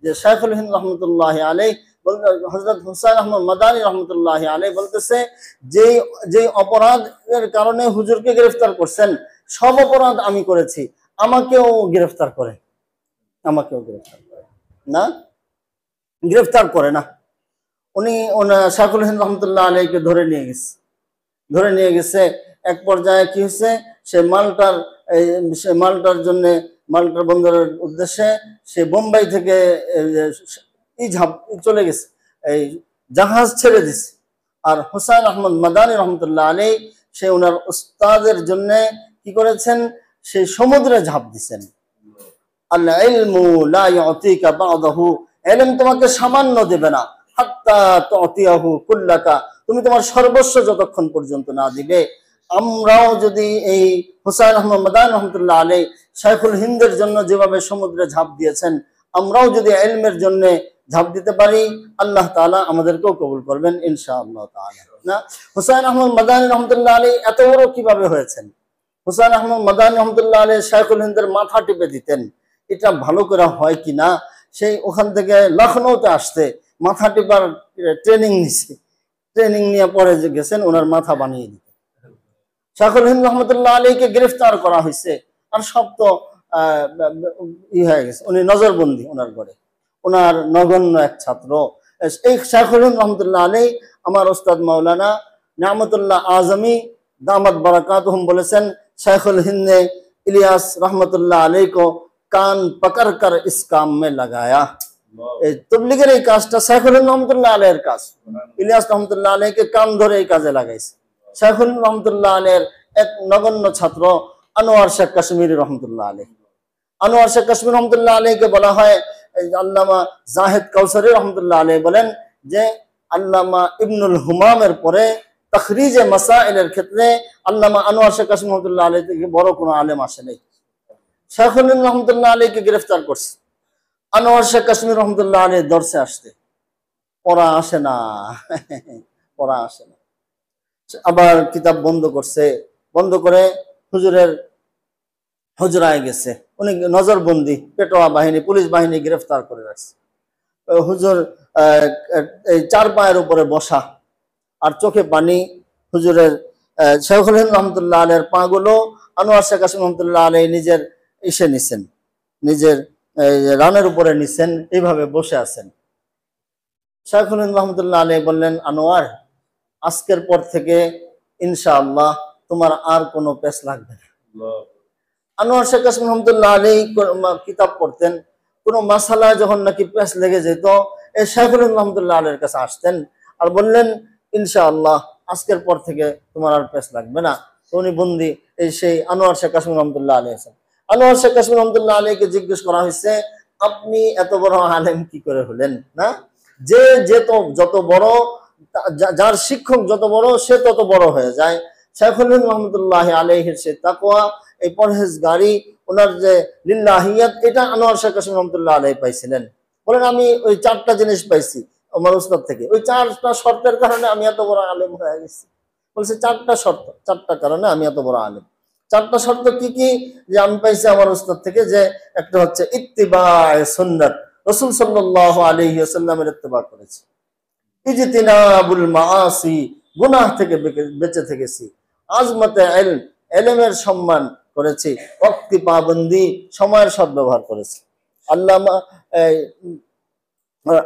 যে শাইখুল হিন্দ রহমতুল্লাহ আলাইহি হযরত হুসাইন আহমদ মাদানী রহমতুল্লাহ আলাইহি বলতেছে, যে অপরাধের কারণে হুজুরকে গ্রেফতার করছেন সব অপরাধ আমি করেছি, আমাকেও গ্রেফতার করে না, গ্রেফতার করে না। উনি শাইখুল হিন্দ রহমতুল্লাহ আলাইহিকে ধরে নিয়ে গেছে। এক পর্যায়ে কি হয়েছে, সে মাল্টার জন্য, মাল্টার বন্দরের উদ্দেশ্যে সে বোম্বাই থেকে চলে গেছে, এই জাহাজ ছেড়ে দিছে। আর হুসাইন আহমদ মাদানী রহমতুল্লাহ আলাইহি সে ওনার উস্তাদের জন্য কি করেছেন, সে সমুদ্রে ঝাঁপ দিছেন। আল ইলমু লা ইউতিকা বা'দাহু, ইলম তোমাকে সামান্য দেবে না, হাত্তা তু'তিয়াহু কুল্লাকা, তুমি তোমার সর্বস্ব যতক্ষণ পর্যন্ত না দিবে। আমরাও যদি এই হুসাইন আহমদ মাদানী রহমতুল্লাহ আলাইহি শাইখুল হিন্দের জন্য যেভাবে সমুদ্রে ঝাঁপ দিয়েছেন, আমরাও যদি ইলমের জন্য ঝাঁপ দিতে পারি, আল্লাহ তাআলা আমাদেরকেও কবুল করবেন ইনশাআল্লাহ তাআলা। না, হুসাইন আহমদ মাদানী রহমতুল্লাহ আলাইহি এত বড় কিভাবে হয়েছেন? হুসাইন আহমদ মাদানী রহমতুল্লাহ আলাইহি শাইখুল হিন্দের মাথা টিপে দিতেন। এটা ভালো করে হয় কিনা, সেই ওখান থেকে লখনৌতে আসতে মাথা টিপার ট্রেনিং নিয়ে পরে গেছেন, ওনার মাথা বানিয়ে দিতে। শাইখুল হিন্দ রহমতুল্লাহ আলাইহিকে গ্রেফতার করা হয়েছে, আর সব তো হয়ে গেছে, উনি নজরবন্দি ওনার ঘরে, ওনার নগণ্য এক ছাত্র। এই শাইখুল হিন্দ রহমতুল্লাহ আলাইহি আমার ওস্তাদ মাওলানা নিয়ামতুল্লাহ আজমি दामत बरकातुहुम বলেছেন, শাইখুল হিন্দ ने इलियास रहमतुल्लाह अलैहि को कान पकड़ कर इस काम में लगाया। তবলিগের এই কাজটা শাইখুল হিন্দ রহমতুল্লাহ আলাইহির কাজ, ইলিয়াস রহমতুল্লাহ আলাইহিকে কান ধরে এই কাজে লাগাইছে। শাইখুল হিন্দ রহমতুল্লাহ আলাইহির এক নগণ্য ছাত্র আনোয়ার শেখ কাশ্মীরি রহমতুল্লাহ আলাইহি, আনোয়ার শেখ কাশ্মীরি রহমতুল্লাহ আলাইহিকে বলা হয়, আল্লামা জাহিদ কাউসারি রহমতুল্লাহ আলাইহি বলেন যে আল্লামা ইবনুল হুমামের পরে তখরিজে মাসাইলের ক্ষেত্রে আল্লামা আনোয়ার শেখ কাশ্মীরি রহমতুল্লাহ আলাইহি থেকে বড় কোনো আলেম আসে নাই। শাইখুল হিন্দ রহমতুল্লাহ আলাইহিকে গ্রেফতার করছে, আনোয়ার শেখ কাশ্মীরি রহমতুল্লাহ আলাইহি দর্শে আসতে, পড়া আসে না। আবার কিতাব বন্ধ করে হুজুরের হুজরায় গেছে, উনি নজরবন্দি, পেটোয়া বাহিনী, পুলিশ বাহিনী গ্রেফতার করে রাখছে। হুজুর এই চার পায়ের উপরে বসা আর চোখে পানি। হুজুরের শাইখুল হিন্দ রহমতুল্লাহ আলাইহির পাগুলো আনোয়ার শেখ কাশ্মীরি রহমতুল্লাহ আলাইহি নিজের রানের উপরে নিছেন, এইভাবে বসে আছেন। শাইখুল হিন্দ রহমতুল্লাহ আলাইহি বললেন, আনোয়ার, আজকের পর থেকে ইনশাআল্লাহ তোমার আর কোনো পেশ লাগবে না। আনোয়ার শেখ কাশ্মীরি রহমতুল্লাহ আলাইহি কিতাব পড়তেন, কোনো মাসালায় যখন নাকি পেশ লেগে যেত, এই শাইখুল হিন্দ রহমতুল্লাহ আলাইহির কাছে আসতেন আর বললেন, ইনশাআল্লাহ আজকের পর থেকে তোমার আর পেশ লাগবে না। উনি বন্দি সেই আনোয়ার শেখ কাশ্মীরি রহমতুল্লাহ আলাইহি। আনোয়ার শেখ কাশ্মীরি রহমতুল্লাহ আলাইহিকে জিজ্ঞেস করা হয়েছে, আপনি এত বড় আলেম কি করে হলেন? না, যত বড়, যার শিক্ষক যত বড় সে তত বড় হয়ে যায়। শাইখুল হিন্দ রহমতুল্লাহ আলাইহির সে তাকওয়া, এই পরহেজগারি, ওনার যে লিল্লাহিয়াত, এটা আনোয়ার শেখ কাশ্মীরি রহমতুল্লাহ আলাইহি পাইছিলেন। বলেন, আমি ওই চারটা জিনিস পাইছি আমার উস্তাদ থেকে, ওই চারটা শর্তের কারণে আমি এত বড় আলেম হয়ে গেছি। বলছে চারটা কারণে আমি এত বড় আলেম। চারটা শর্ত কি কি যে আমি পাইছি আমার উস্তাদ থেকে? যে একটা হচ্ছে ইত্তিবায়ে সুন্নাত, রাসূল সাল্লাল্লাহু আলাইহি ওয়াসাল্লামের ইত্তিবা করেছি। ইজতিনাবুল মাআসি, গুনাহ থেকে বেঁচে থেকেছি। আজমতে ইলম, ইলমের সম্মান করেছি। ওয়াক্তি পাবন্দি, সময়ের সদ্ব্যবহার করেছি। আল্লামা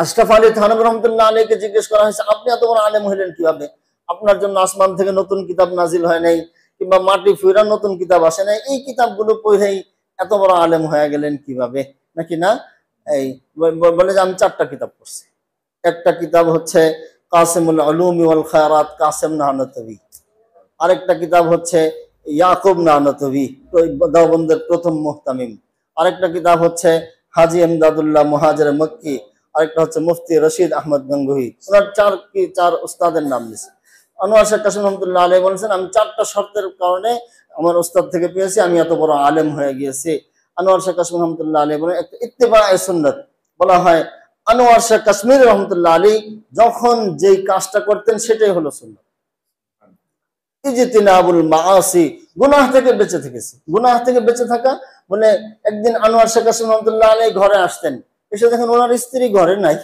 আশরাফ আলী থানভী রহমতুল্লাহ আলাইহিকে জিজ্ঞেস করা হয়েছে, আপনি এত বড় আলেম হইলেন কিভাবে? আপনার জন্য আসমান থেকে নতুন কিতাব নাজিল হয় নাই, কিংবা মাটি ফুইরা নতুন কিতাব আসে নাই, এই কিতাবগুলো পড়েই এত বড় আলেম হয়ে গেলেন কিভাবে? নাকি না, এই বলে যে আমি চারটা কিতাব পড়ছি। একটা কিতাব হচ্ছে কাসিমুল উলুমি ওয়াল খায়রাত, কাসেম নানতবী। আরেকটা কিতাব হচ্ছে ইয়াকুব নানতবী, দেওবন্দের প্রথম মুহতামিম। আরেকটা কিতাব হচ্ছে হাজি ইমদাদুল্লাহ মুহাজির মক্কি। আরেকটা হচ্ছে মুফতি রশিদ আহমদ গঙ্গুহি। ওনার চার উস্তাদের নাম দিয়েছে। আনোয়ার শেখ কাশ্মীরি রহমতুল্লাহ আলাইহি বলেছেন, আমি চারটা শর্তের কারণে আমার উস্তাদ থেকে পেয়েছি, আমি এত বড় আলেম হয়ে গিয়েছি। আনোয়ার শেখ কাশ্মীরি রহমতুল্লাহ আলাইহি বলেন, একটা ইত্তিবায়ে সুন্নাত বলা হয়। আনোয়ার শেখ কাশ্মীরি রহমতুল্লাহ আলাইহি যখন যেই কাজটা করতেন সেটাই হলো সুন্নাত। ইজতিনাবুল মাআসি, গুনাহ থেকে বেঁচে থেকেছি। গুনাহ থেকে বেঁচে থাকা বলে, একদিন আনোয়ার শেখ কাশ্মীরি রহমতুল্লাহ আলাইহি ঘরে আসতেন, এসে দেখেন ওনার স্ত্রী ঘরে নাই,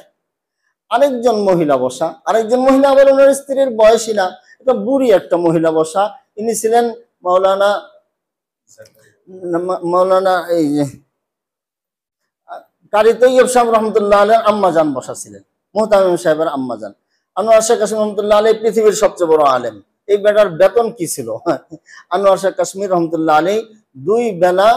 আরেকজন মহিলা বসা, আরেকজন মহিলা আবার ওনার স্ত্রীর বয়সী না, এটা বুড়ি একটা মহিলা বসা। ইনি ছিলেন মাওলানা মাওলানা এই যে কারি তৈয়ব সাহেব রহমতুল্লাহ আলাইহির আম্মাজান বসা ছিলেন, মুহতামিম সাহেবের আম্মাজান। আনোয়ার শেখ কাশ্মীর রহমতুল্লাহ আলাইহি পৃথিবীর সবচেয়ে বড় আলেম। এই বেটার বেতন কি ছিল? আনোয়ার শেখ কাশ্মীর রহমতুল্লাহ আলাইহি 2 বেলা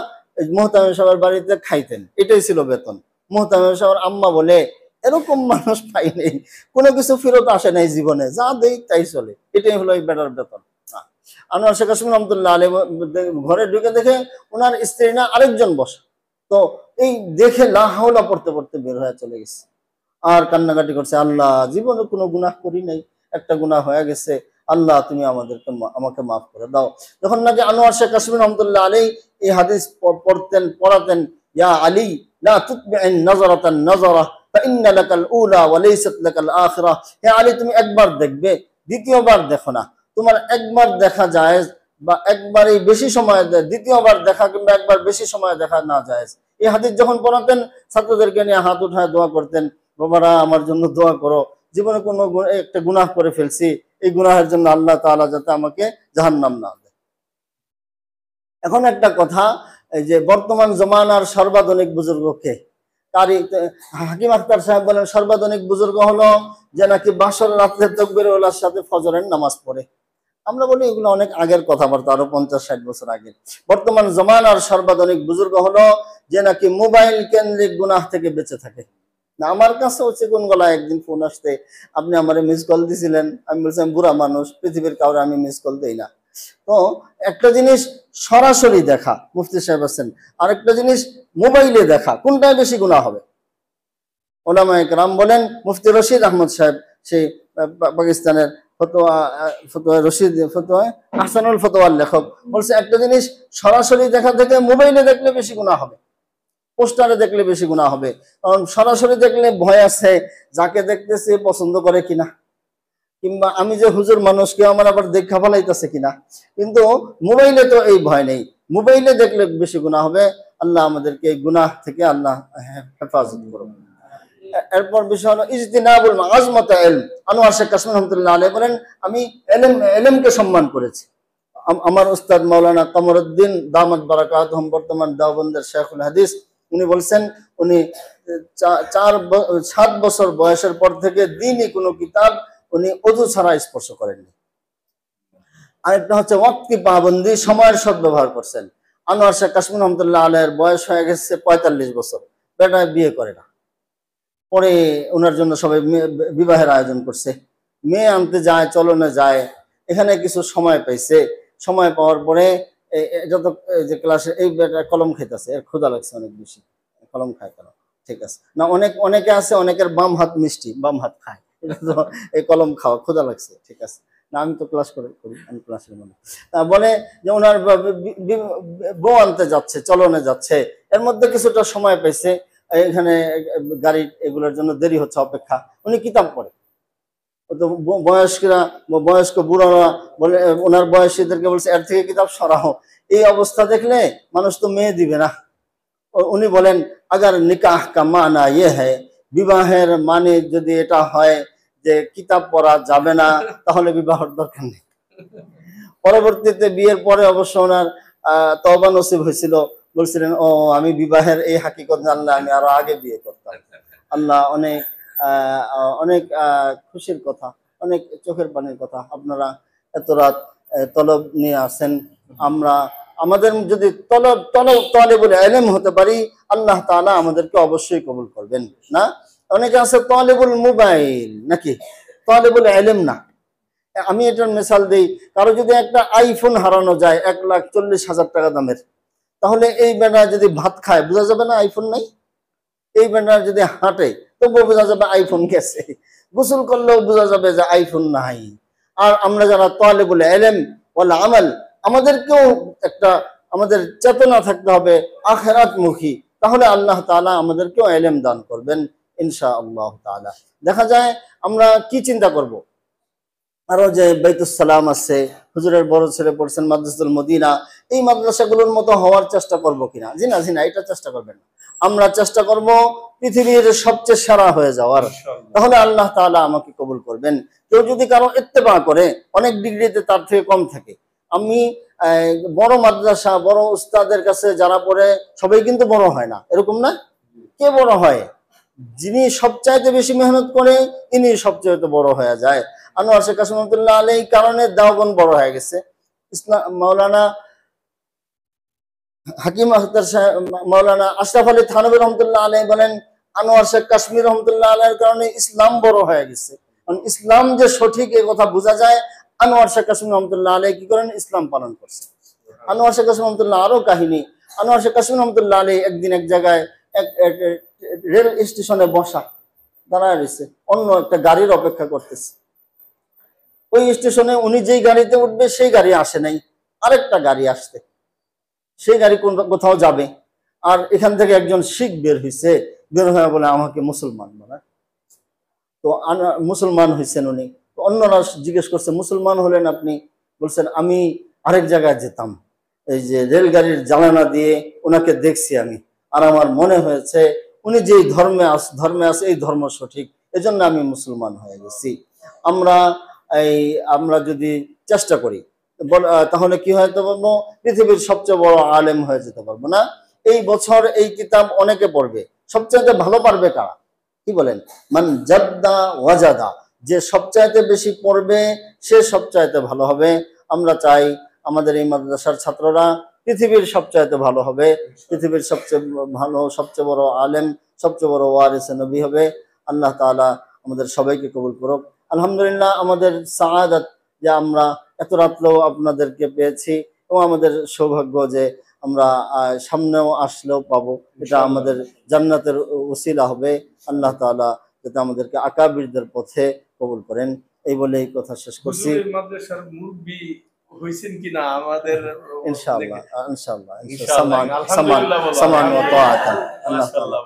মুহতামিম সাহেবের বাড়িতে খাইতেন, এটাই ছিল বেতন। মুহতামিম সাহেবের আম্মা বলে এরকম মানুষ পাই নেই, কোনো কিছু ফেরত আসে নাই জীবনে, যা দেই তাই চলে, এটাই হলো এই বেটার বেতন। আনোয়ার শেখ কাশ্মীর রহমতুল্লাহ আলাইহি ঘরে ঢুকে দেখে ওনার স্ত্রী না আরেকজন বসা। তো এই দেখে লা হাওলা পড়তে পড়তে বের হয়ে চলে গেছে, আর কান্নাকাটি করছে, আল্লাহ জীবনে কোনো গুনাহ করি নাই, একটা গুনাহ হয়ে গেছে, আল্লাহ তুমি আমাকে মাফ করে দাও। যখন নাকি আনোয়ার শেখ কাশ্মীর রহমতুল্লাহ আলাইহি এই হাদিস পড়াতেন, ইয়া আলী লা তুতবি'ন নাযরাতান নাযরা ফাইন্না লাকাল উলা ওয়া লাইসাত লাকাল আখিরাহ। হে আলী তুমি একবার দেখবে, দ্বিতীয়বার দেখো না, তোমার একবার দেখা যায় বা একবারই বেশি সময় দেয়, দ্বিতীয়বার দেখা কিংবা একবার বেশি সময় দেখা না যায়। এই হাদিস যখন পড়াতেন ছাত্রদেরকে নিয়ে হাত উঠায় দোয়া করতেন, বাবারা আমার জন্য দোয়া করো, জীবনে কোনো একটা গুনাহ করে ফেলছি, এই গুনাহের জন্য আল্লাহ তাআলা যাতে আমাকে জাহান্নাম না দেয়। এখন একটা কথা, এই যে বর্তমান জমানার সর্বাধুনিক বুজুর্গকে হাকিম আখতার সাহেব বলেন সর্বাধুনিক বুজুর্গ হলো যে নাকি বাসর রাত্রে তাকবীরে উলার সাথে ফজরের নামাজ পড়ে। আমরা বলি এগুলো অনেক আগের কথাবার্তা, আরো 50-60 বছর আগে। বর্তমান জমানার সর্বাধুনিক বুজুর্গ হলো যে নাকি মোবাইল কেন্দ্রিক গুনাহ থেকে বেঁচে থাকে। না আমার কাছে হচ্ছে কোন গলায় একদিন ফোন আসতে, আপনি আমারে মিস কল দিছিলেন, আমি বলছিলাম বুড়া মানুষ, পৃথিবীর কাউরে আমি মিস কল দেই না। তো একটা জিনিস সরাসরি দেখা, মুফতি সাহেব আছেন, আরেকটা জিনিস মোবাইলে দেখা, কোনটায় বেশি গুনাহ হবে? ওলামায়ে কেরাম বলেন, মুফতি রশিদ আহমদ সাহেব, সেই পাকিস্তানের আহসানুল ফতোয়ার লেখক, বলছে একটা জিনিস সরাসরি দেখা থেকে মোবাইলে দেখলে বেশি গুনাহ হবে, পোস্টারে দেখলে বেশি গুনাহ হবে। কারণ সরাসরি দেখলে ভয় আছে যাকে দেখতেছে পছন্দ করে কিনা, কিংবা আমি যে হুজুর মানুষ কেউ আমার আবার দেখা ফেলাইতেছে কিনা। কিন্তু মোবাইলে তো এই ভয় নেই, মোবাইলে দেখলে বেশি গুনাহ হবে। আল্লাহ আমাদেরকে এই গুনাহ থেকে আল্লাহ হেফাজত করুন। এরপর বিষয় হলো ইজতিনাবুল আজমত ইলম। আনোয়ার শেখ কাশ্মীর রহমতুল্লাহ আলাইহি বলেন আমি ইলমকে সম্মান করেছি। আমার উস্তাদ মাওলানা কামরউদ্দিন দামাত বারাকাতুহুম, বর্তমান দেওবন্দের শেখুল হাদিস, উনি বলছেন উনি 7 বছর বয়সের পর থেকে দ্বীনি কোনো কিতাব উনি ওযু ছাড়া স্পর্শ করেননি। আরেকটা হচ্ছে ওয়াক্ত কি পাবন্দি, সময়ের সদ্ব্যবহার করছেন। আনোয়ার শেখ কাশ্মীর রহমতুল্লাহ আলাইহির বয়স হয়ে গেছে 45 বছর, বেটা বিয়ে করে না। পরে ওনার জন্য সবাই বিবাহের আয়োজন করছে, মেয়ে আনতে যায়, চলনে যায়, এখানে কিছু সময় পাইছে। সময় পাওয়ার পরে যত যে ক্লাসে এই বেটা কলম খাইতেছে, এর ক্ষুধা লাগছে অনেক বেশি, কলম খায় কেন? ঠিক আছে না, অনেকে আছে অনেকের বাম হাত মিষ্টি, বাম হাত খায়, এই কলম খাওয়া, ক্ষুধা লাগছে, ঠিক আছে না, আমি তো ক্লাস করি, আমি ক্লাসের মধ্যে বলে যে ওনার বউ আনতে যাচ্ছে, চলনে যাচ্ছে, এর মধ্যে কিছুটা সময় পাইছে, এখানে গাড়ি এগুলোর জন্য দেরি হচ্ছে অপেক্ষা, উনি কিতাব পড়ে। তো বয়স্ক বুড়ারা বলে ওনার বয়সীদেরকে বলছে এর থেকে কিতাব সরাও, এই অবস্থা দেখলে মানুষ তো মেয়ে দিবে না। উনি বলেন আগার নিকাহ কা মানা ইয়ে হ্যায়, বিবাহের মানে যদি এটা হয় যে কিতাব পড়া যাবে না, তাহলে বিবাহের দরকার নেই। পরবর্তীতে বিয়ের পরে অবশ্য ওনার তওবা নসিব হয়েছিল, বলছিলেন ও আমি বিবাহের এই হাকিকত জানলে আমি আরো আগে বিয়ে করতাম। আল্লাহ অনেক অনেক খুশির কথা, অনেক চোখের পানির কথা। আপনারা এত রাত তলব নিয়ে আসেন, আমরা আমাদের যদি তলেবুল ইলম হতে পারি, আল্লাহ তাআলা আমাদেরকে অবশ্যই কবুল করবেন। না অনেকে আছে তলেবুল মোবাইল, নাকি তলেবুল ইলম না। আমি এটার মিসাল দিই, কারো যদি একটা আইফোন হারানো যায় 1,40,000 টাকা দামের, তাহলে এই বেটা যদি ভাত খায় বোঝা যাবে না আইফোন নাই? এই বেটা যদি হাঁটে তবুও বোঝা যাবে আইফোন গেছে, গোসল করলেও বোঝা যাবে যে আইফোন নাই। আর আমরা যারা তালেবুল ইলম ওয়াল আমাল, আমাদেরকেও একটা আমাদের চেতনা থাকতে হবে আখিরাত মুখী, তাহলে আল্লাহ তাআলা আমাদেরকেও ইলম দান করবেন ইনশাআল্লাহ তাআলা। দেখা যায় আমরা কি চিন্তা করব, আরো যে বাইতুস সালাম আছে, হুজুরের বড় ছেলে পড়ছেন মাদ্রাসাতুল মদিনা, এই মাদ্রাসাগুলোর মতো হওয়ার চেষ্টা করব কিনা? জি না, এটা চেষ্টা করবেন না। আমরা চেষ্টা করব পৃথিবীর সবচেয়ে সেরা হয়ে যাওয়ার, তাহলে আল্লাহ তাআলা আমাকে কবুল করবেন। কেউ যদি কারো ইত্তেবা করে, অনেক ডিগ্রিতে তার থেকে কম থাকে, আমি বড় মাদ্রাসা বড় উস্তাদের কাছে যারা পড়ে সবাই কিন্তু বড় হয় না, এরকম না? কে বড় হয়? যিনি সবচাইতে বেশি মেহনত করে ইনি সবচাইতে বড় হয়ে যায়। আনোয়ার শেখ কাসিম রহমতুল্লাহ আলাইহি কারণে দেওবন্দ বড় হয়ে গেছে। ইসলাম মাওলানা হাকিম আখতার মাওলানা আশরাফ আলী থানভী রহমতুল্লাহ আলাইহি বলেন, আনোয়ার শেখ কাশ্মীর রহমতুল্লাহ আলাইহির কারণে ইসলাম বড় হয়ে গেছে। কারণ ইসলাম যে সঠিক এই কথা বোঝা যায়, আনোয়ার শেখ কাশ্মীর রহমতুল্লাহ আলাইহি কি করেন? ইসলাম পালন করছে। আনোয়ার শেখ কাসিম রহমতুল্লাহ আরো কাহিনী, আনোয়ার শেখ কাসিম রহমতুল্লাহ আলাইহি একদিন এক জায়গায় রেল স্টেশনে বসা, দাঁড়ায় রয়েছে, অন্য একটা গাড়ির অপেক্ষা করতেছে। ওই স্টেশনে উনি যেই গাড়িতে উঠবে সেই গাড়ি আসে নাই, আরেকটা গাড়ি আসছে, সেই গাড়ি কোথাও যাবে। আর এখান থেকে একজন শিখ বের হয়েছে, বের হয়ে বলে আমাকে মুসলমান বানায়। তো মুসলমান হয়েছেন উনি। অন্যরা জিজ্ঞেস করছে, মুসলমান হলেন আপনি? বলছেন আমি আরেক জায়গায় যেতাম, এই যে রেলগাড়ির জানালা দিয়ে ওনাকে দেখছি আমি, আর আমার মনে হয়েছে উনি যেই ধর্মে আছে এই ধর্ম সঠিক, এজন্য আমি মুসলমান হয়ে গেছি। আমরা যদি চেষ্টা করি তাহলে কি হতে পারবো? পৃথিবীর সবচেয়ে বড় আলেম হয়ে যেতে পারবো না? এই বছর এই কিতাব অনেকে পড়বে, সবচেয়ে ভালো পারবে কারা? কি বলেন? মান জাদ্দা ওয়াজাদা, যে সবচাইতে বেশি পড়বে সে সবচাইতে ভালো হবে। আমরা চাই আমাদের এই মাদ্রাসার ছাত্ররা পৃথিবীর সবচাইতে ভালো হবে, পৃথিবীর সবচেয়ে ভালো, সবচেয়ে বড় আলেম, সবচেয়ে বড় ওয়ারিসে নবী হবে। আল্লাহ তাআলা আমাদের সবাইকে কবুল করুক। আলহামদুলিল্লাহ, আমাদের সাআদাত যে আমরা এত রাত্রেও আপনাদেরকে পেয়েছি, এবং আমাদের সৌভাগ্য যে আমরা সামনেও আসলেও পাবো, এটা আমাদের জান্নাতের ওসিলা হবে। আল্লাহ তাআলা যাতে আমাদেরকে আকাবিরদের পথে কবুল করেন, এই বলে এই কথা শেষ করছি। মাদ্রাসার মুরব্বি হইছেন কিনা আমাদের? ইনশাআল্লাহ ইনশাআল্লাহ সামান ওয়া তাআতা। আল্লাহ তাআলা